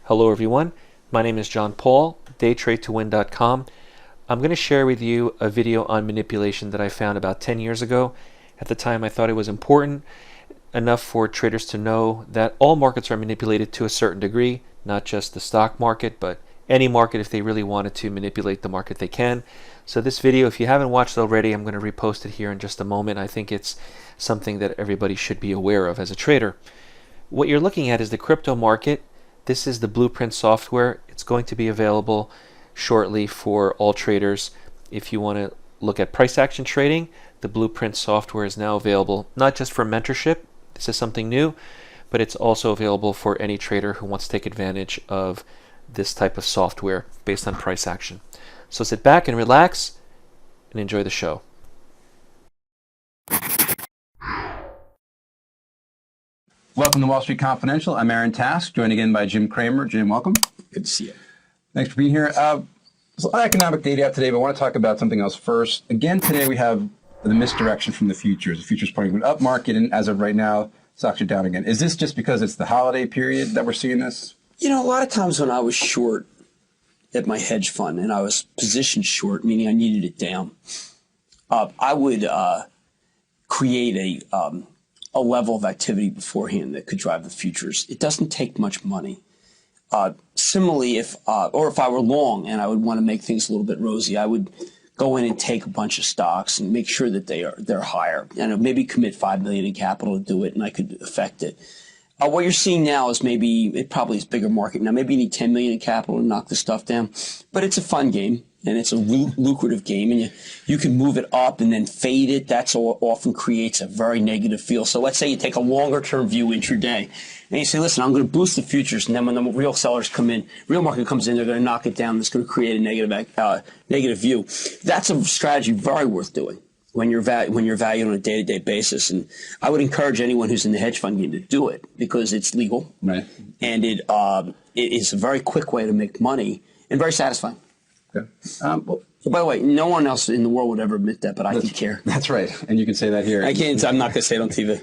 Hello everyone, my name is John Paul, DayTradeToWin.com. I'm going to share with you a video on manipulation that I found about 10 years ago. At the time I thought it was important enough for traders to know that all markets are manipulated to a certain degree, not just the stock market, but any market. If they really wanted to manipulate the market, they can. So this video, if you haven't watched it already, I'm going to repost it here in just a moment. I think it's something that everybody should be aware of as a trader. What you're looking at is the crypto market. This is the Blueprint software. It's going to be available shortly for all traders. If you want to look at price action trading, the Blueprint software is now available, not just for mentorship. This is something new, but it's also available for any trader who wants to take advantage of this type of software based on price action. So sit back and relax and enjoy the show. Welcome to Wall Street Confidential. I'm Aaron Task, joined again by Jim Cramer. Jim, welcome. Good to see you. Thanks for being here. There's a lot of economic data out today, but I want to talk about something else first. Again, today we have the misdirection from the futures. The futures pointing to an up market, and as of right now, stocks are down again. Is this just because it's the holiday period that we're seeing this? You know, a lot of times when I was short at my hedge fund and I was positioned short, meaning I needed it down, I would create a level of activity beforehand that could drive the futures. It doesn't take much money. Similarly, if I were long and I would want to make things a little bit rosy, I would go in and take a bunch of stocks and make sure that they're higher, and maybe commit $5 million in capital to do it, and I could affect it. What you're seeing now is it probably is bigger market now. Maybe you need $10 million in capital to knock this stuff down, but it's a fun game. And it's a lucrative game, and you can move it up and then fade it. That's often creates a very negative feel. So let's say you take a longer-term view intraday, and you say, listen, I'm going to boost the futures, and then when the real sellers come in, real market comes in, they're going to knock it down. That's going to create a negative view. That's a strategy very worth doing when you're valued on a day-to-day basis. And I would encourage anyone who's in the hedge fund game to do it because it's legal, right? And it is a very quick way to make money and very satisfying. Okay. Well, by the way, no one else in the world would ever admit that, but I can care. That's right, and you can say that here. I can't. I'm not going to say it on TV.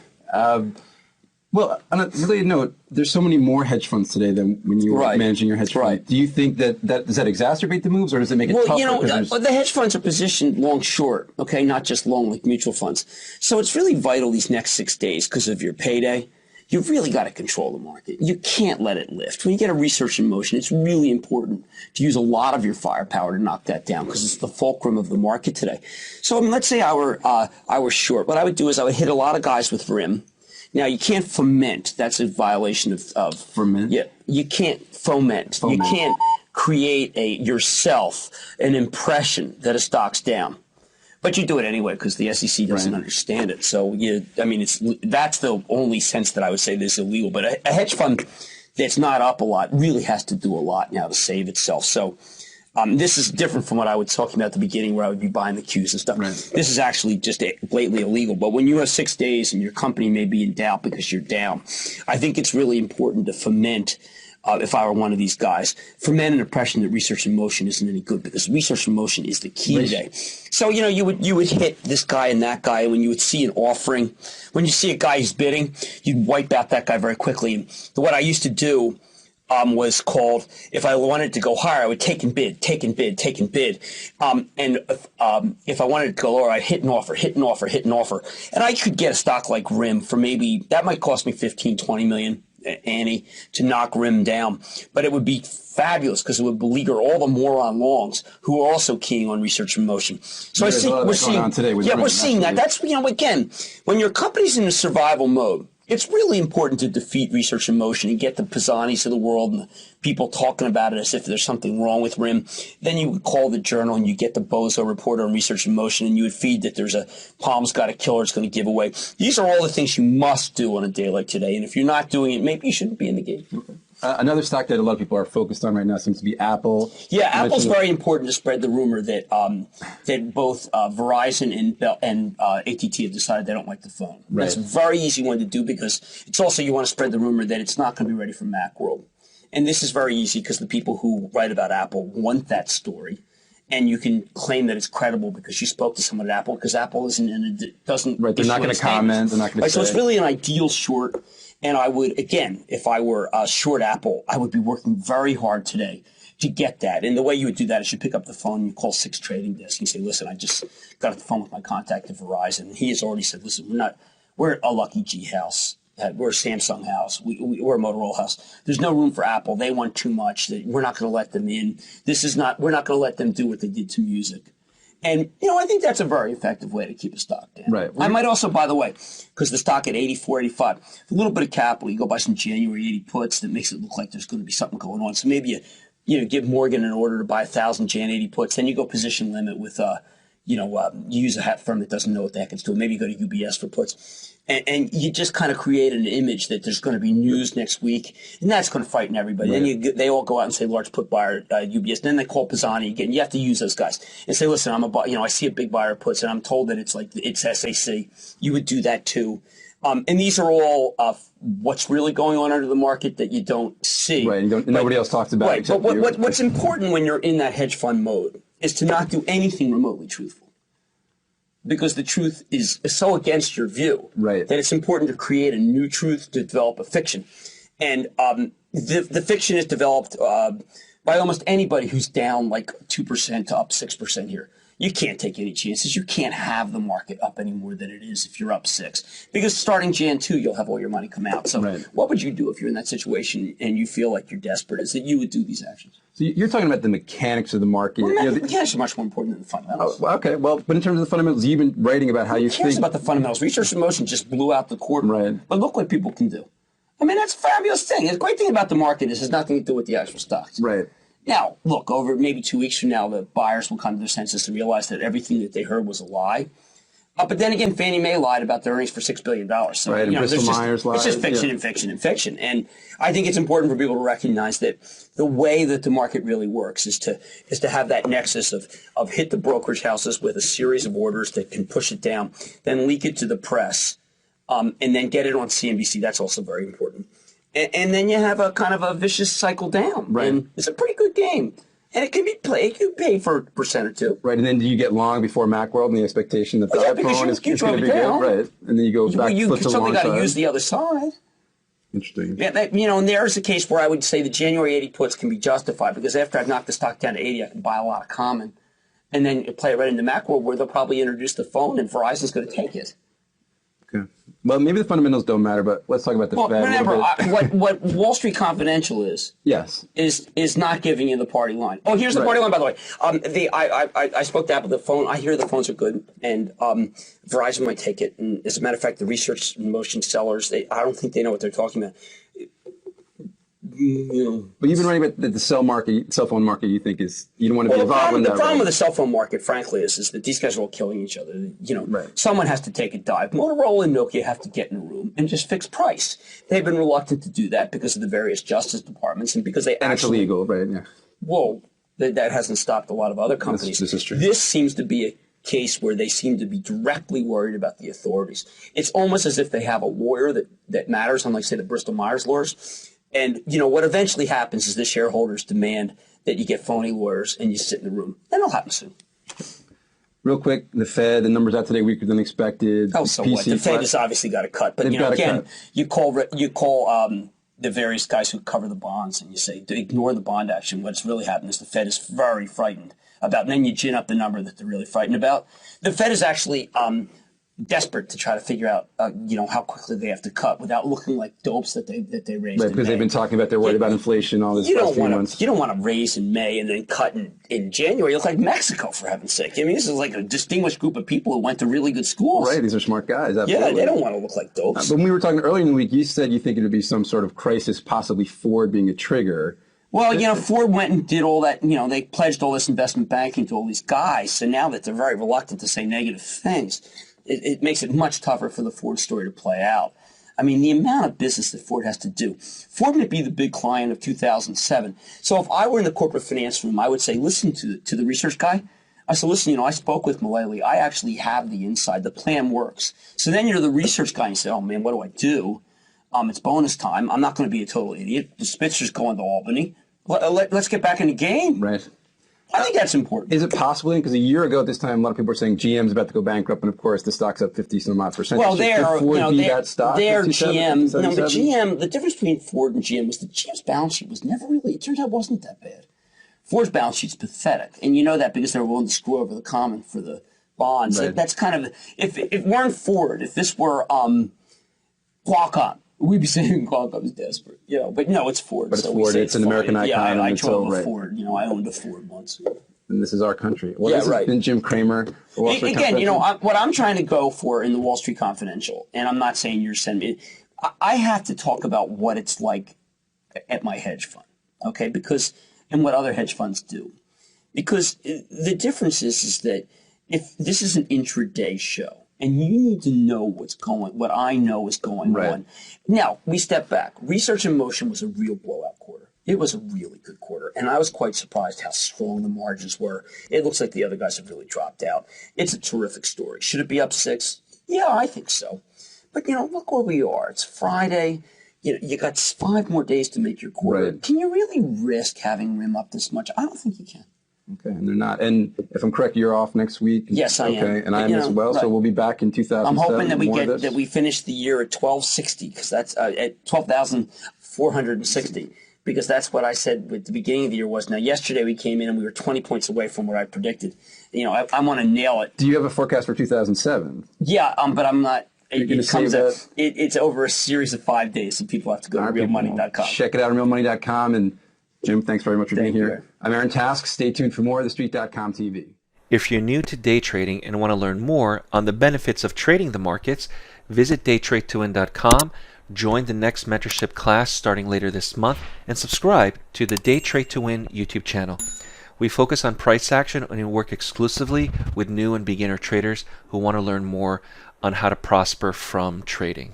Well, on a related note, there's so many more hedge funds today than when you were managing your hedge fund. Right. Do you think that does that exacerbate the moves, or does it make it tougher? Well, you know, the hedge funds are positioned long short, okay, not just long like mutual funds. So it's really vital these next 6 days because of your payday. You've really got to control the market. You can't let it lift. When you get a research in motion, it's really important to use a lot of your firepower to knock that down because it's the fulcrum of the market today. So let's say I were short. What I would do is I would hit a lot of guys with RIM. Now, you can't foment. That's a violation of foment. Yeah, you can't foment. You can't create yourself an impression that a stock's down. But you do it anyway because the SEC doesn't understand it. So that's the only sense that I would say this is illegal. But a hedge fund that's not up a lot really has to do a lot now to save itself. So this is different from what I was talking about at the beginning where I would be buying the Qs and stuff. Right. This is actually just blatantly illegal. But when you have 6 days and your company may be in doubt because you're down, I think it's really important to foment. If I were one of these guys, foment an impression that research in motion isn't any good because research in motion is the key today. So, you know, you would hit this guy and that guy, and when you would see an offering, when you see a guy who's bidding, you'd wipe out that guy very quickly. And what I used to do was called, if I wanted to go higher, I would take and bid, take and bid, take and bid. And if I wanted to go lower, I'd hit an offer, hit an offer, hit an offer. And I could get a stock like RIM for maybe, that might cost me 15, 20 million. Annie, to knock RIM down. But it would be fabulous because it would beleaguer all the moron longs who are also keying on research in motion. So we're seeing that. That's, you know, again, when your company's in a survival mode, it's really important to defeat research in motion and get the Pisanis of the world and the people talking about it as if there's something wrong with RIM. Then you would call the journal and you get the bozo reporter on research in motion and you would feed that there's a Palm's got a killer it's going to give away. These are all the things you must do on a day like today. And if you're not doing it, maybe you shouldn't be in the game. Okay. Another stock that a lot of people are focused on right now seems to be Apple. Yeah, Apple's very important to spread the rumor that that both Verizon and ATT have decided they don't like the phone. Right. That's a very easy one to do because it's also you want to spread the rumor that it's not going to be ready for Macworld. And this is very easy because the people who write about Apple want that story. and you can claim that it's credible because you spoke to someone at Apple, because Apple isn't in it, doesn't. Right, they're not going to comment. They're not going to say. So it's really an ideal short. And I would, again, if I were short Apple, I would be working very hard today to get that. And the way you would do that is you pick up the phone and you call 6 trading desk and you say, listen, I just got off the phone with my contact at Verizon. And he has already said, listen, we're a Lucky G house. We're a Samsung house. We're a Motorola house. There's no room for Apple. They want too much. We're not going to let them in. We're not going to let them do what they did to music. And, I think that's a very effective way to keep a stock down. Right. I might also, by the way, because the stock at 84, 85, a little bit of capital, you go buy some January 80 puts that makes it look like there's going to be something going on. So maybe you give Morgan an order to buy 1,000 Jan 80 puts. Then you go position limit with, you use a firm that doesn't know what the heck it's doing. Maybe you go to UBS for puts. And you just kind of create an image that there's going to be news next week, and that's going to frighten everybody. Right. Then they all go out and say large put buyer UBS. Then they call Pisani again. You have to use those guys and say, listen, I see a big buyer of puts, and I'm told that it's SAC. You would do that too. And these are all what's really going on under the market that you don't see. Right. Nobody else talks about it. Right. But what's important when you're in that hedge fund mode is to not do anything remotely truthful. Because the truth is so against your view that it's important to create a new truth to develop a fiction. And the fiction is developed by almost anybody who's down like 2% to up 6% here. You can't take any chances. You can't have the market up any more than it is if you're up 6. Because starting Jan 2, you'll have all your money come out. So what would you do if you're in that situation and you feel like you're desperate? Is that you would do these actions? So you're talking about the mechanics of the market. Well, the mechanics are much more important than the fundamentals. Oh, okay, well, but in terms of the fundamentals, you've been writing about how you think. Who cares about the fundamentals? Research in Motion just blew out the court. Right. But look what people can do. I mean, that's a fabulous thing. The great thing about the market is it has nothing to do with the actual stocks. Right. Now, look, over maybe 2 weeks from now, the buyers will come to their senses and realize that everything that they heard was a lie. But then again, Fannie Mae lied about their earnings for $6 billion. So, right, and Bristol Myers lied. It's just fiction and fiction and fiction. And I think it's important for people to recognize that the way that the market really works is to have that nexus of hit the brokerage houses with a series of orders that can push it down, then leak it to the press, and then get it on CNBC. That's also very important. And then you have a kind of a vicious cycle down. Right. And it's a pretty good game. And it can be played. You can pay for a % or two. Right, and then do you get long before Macworld and the expectation that the iPhone is going to be down. good? Right, and then you go back You flip to the certainly long got side. to use the other side. Interesting. Yeah, and there's a case where I would say the January 80 puts can be justified because after I've knocked the stock down to 80, I can buy a lot of common. And then play it right into Macworld where they'll probably introduce the phone and Verizon's going to take it. Okay. Well, maybe the fundamentals don't matter, but let's talk about the Fed. Remember, what Wall Street Confidential is not giving you the party line. Oh, here's the party line, by the way. I spoke to Apple. The phone. I hear the phones are good, and Verizon might take it. And as a matter of fact, the research in motion sellers, I don't think they know what they're talking about. But you've been writing about the cell phone market. You think you don't want to be involved in that. The problem with the cell phone market, frankly, is that these guys are all killing each other. Someone has to take a dive. Motorola and Nokia have to get in a room and just fix price. They've been reluctant to do that because of the various justice departments and because they it's illegal, right? Yeah. Well, that hasn't stopped a lot of other companies. This is true. This seems to be a case where they seem to be directly worried about the authorities. It's almost as if they have a lawyer that matters, unlike, say, the Bristol Myers lawyers. And, what eventually happens is the shareholders demand that you get phony lawyers and you sit in the room. And it'll happen soon. Real quick, the Fed, the numbers out today weaker than expected. Oh, so what? The Fed has obviously got a cut. But, again, you call the various guys who cover the bonds and you say, ignore the bond action. What's really happened is the Fed is very frightened about, and then you gin up the number that they're really frightened about. The Fed is actually desperate to try to figure out, how quickly they have to cut without looking like dopes that they raised. Right, because they've been talking about they're worried about inflation all this last few months. You don't want to raise in May and then cut in January. You look like Mexico, for heaven's sake. I mean, this is like a distinguished group of people who went to really good schools. Right, these are smart guys. Absolutely. Yeah, they don't want to look like dopes. When we were talking earlier in the week, you said you think it would be some sort of crisis, possibly Ford being a trigger. Well, Ford went and did all that. They pledged all this investment banking to all these guys. So now that they're very reluctant to say negative things, it makes it much tougher for the Ford story to play out. I mean, the amount of business that Ford has to do. Ford might be the big client of 2007. So if I were in the corporate finance room, I would say, listen to the research guy. I said, listen, I spoke with Mullally. I actually have the inside. The plan works. So then you're the research guy and you say, oh, man, what do I do? It's bonus time. I'm not going to be a total idiot. The Spitzer's going to Albany. Let's get back in the game. Right. I think that's important. Is it possible? Because a year ago at this time, a lot of people were saying GM's about to go bankrupt, and of course the stock's up 50-some-odd%. Well, they're that stock. They're 57, GM. 57? No, but GM. The difference between Ford and GM was that GM's balance sheet was never really. It turns out wasn't that bad. Ford's balance sheet's pathetic, and you know that because they were willing to screw over the common for the bonds. Right. That's kind of if it weren't Ford, if this were Qualcomm. We'd be saying Qualcomm is desperate, But no, it's Ford. But it's Ford. It's an American icon. Yeah, I and drove a right. Ford. I owned a Ford once. And this is our country. Well, Yeah, this right. has been Jim Cramer. Again, what I'm trying to go for in the Wall Street Confidential, and I'm not saying you're sending me. I have to talk about what it's like at my hedge fund, okay? And what other hedge funds do, because the difference is that if this is an intraday show. And you need to know what I know is going on. Now, we step back. Research in Motion was a real blowout quarter. It was a really good quarter. And I was quite surprised how strong the margins were. It looks like the other guys have really dropped out. It's a terrific story. Should it be up 6? Yeah, I think so. But, look where we are. It's Friday. You got 5 more days to make your quarter. Right. Can you really risk having RIM up this much? I don't think you can. Okay, and they're not. And if I'm correct, you're off next week. Yes, I am. Okay, and I am as well. Right. So we'll be back in 2007. I'm hoping that we finish the year at 1260 because that's at 12,460 because that's what I said at the beginning of the year was. Now, yesterday we came in and we were 20 points away from what I predicted. I want to nail it. Do you have a forecast for 2007? Yeah, but I'm not. It's over a series of 5 days, so people have to go to realmoney.com. Check it out on realmoney.com. And Jim, thanks very much for being here. I'm Aaron Task. Stay tuned for more of TheStreet.com TV. If you're new to day trading and want to learn more on the benefits of trading the markets, visit DayTradeToWin.com, join the next mentorship class starting later this month, and subscribe to the Day Trade to Win YouTube channel. We focus on price action and we work exclusively with new and beginner traders who want to learn more on how to prosper from trading.